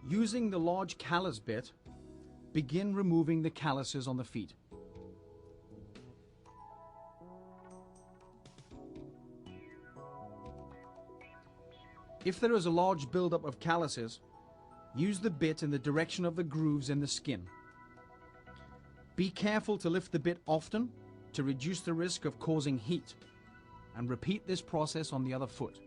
Using the large callus bit, begin removing the calluses on the feet. If there is a large buildup of calluses, use the bit in the direction of the grooves in the skin. Be careful to lift the bit often to reduce the risk of causing heat, and repeat this process on the other foot.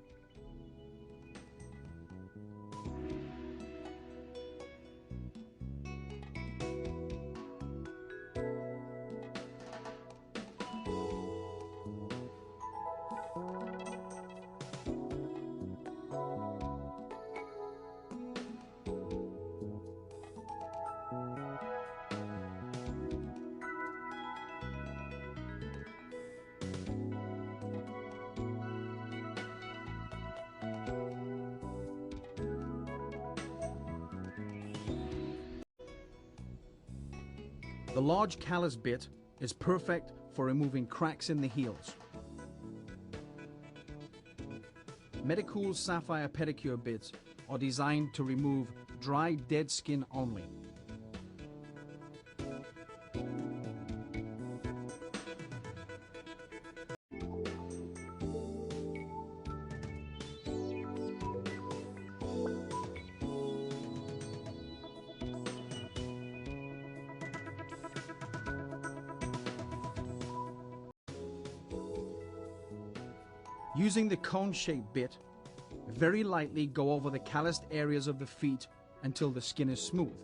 The large callus bit is perfect for removing cracks in the heels. Medicool's Sapphire Pedicure bits are designed to remove dry, dead skin only. Using the cone-shaped bit, very lightly go over the calloused areas of the feet until the skin is smooth.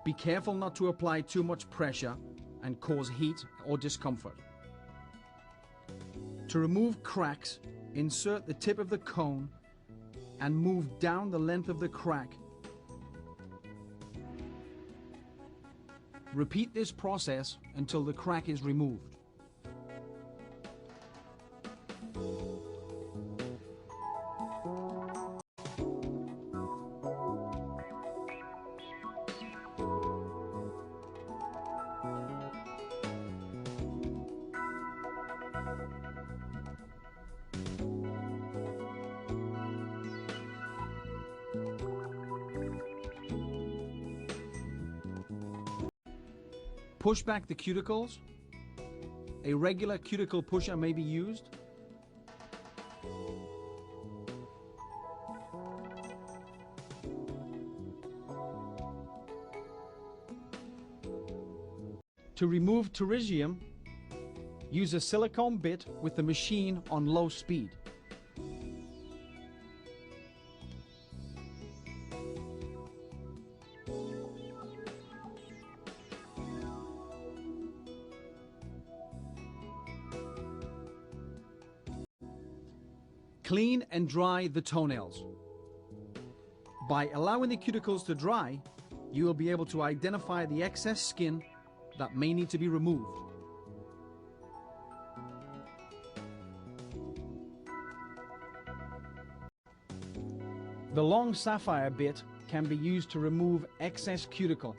Be careful not to apply too much pressure and cause heat or discomfort. To remove cracks, insert the tip of the cone and move down the length of the crack. Repeat this process until the crack is removed. Push back the cuticles. A regular cuticle pusher may be used. To remove pterygium, use a silicone bit with the machine on low speed. Clean and dry the toenails. By allowing the cuticles to dry, you will be able to identify the excess skin that may need to be removed. The long sapphire bit can be used to remove excess cuticle.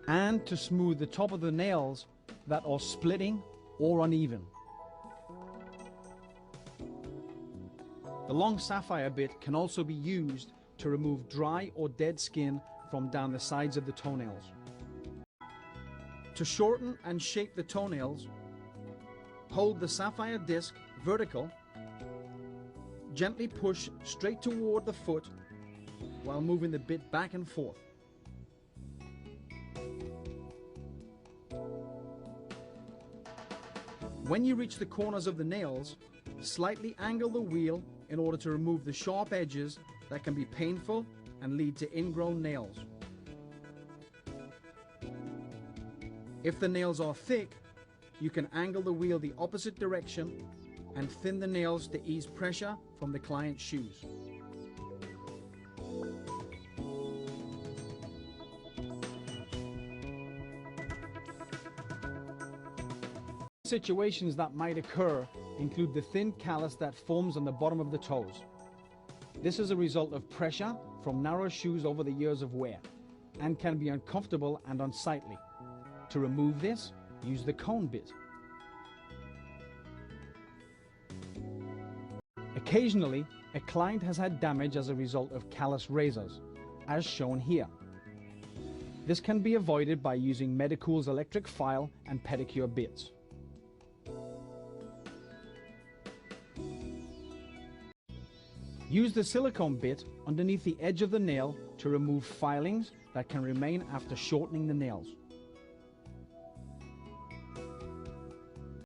And to smooth the top of the nails that are splitting or uneven. The long sapphire bit can also be used to remove dry or dead skin from down the sides of the toenails. To shorten and shape the toenails, hold the sapphire disc vertical, gently push straight toward the foot while moving the bit back and forth. When you reach the corners of the nails, slightly angle the wheel in order to remove the sharp edges that can be painful and lead to ingrown nails. If the nails are thick, you can angle the wheel the opposite direction and thin the nails to ease pressure from the client's shoes. Situations that might occur include the thin callus that forms on the bottom of the toes. This is a result of pressure from narrow shoes over the years of wear and can be uncomfortable and unsightly. To remove this, use the cone bit. Occasionally, a client has had damage as a result of callus razors, as shown here. This can be avoided by using Medicool's electric file and pedicure bits. Use the silicone bit underneath the edge of the nail to remove filings that can remain after shortening the nails.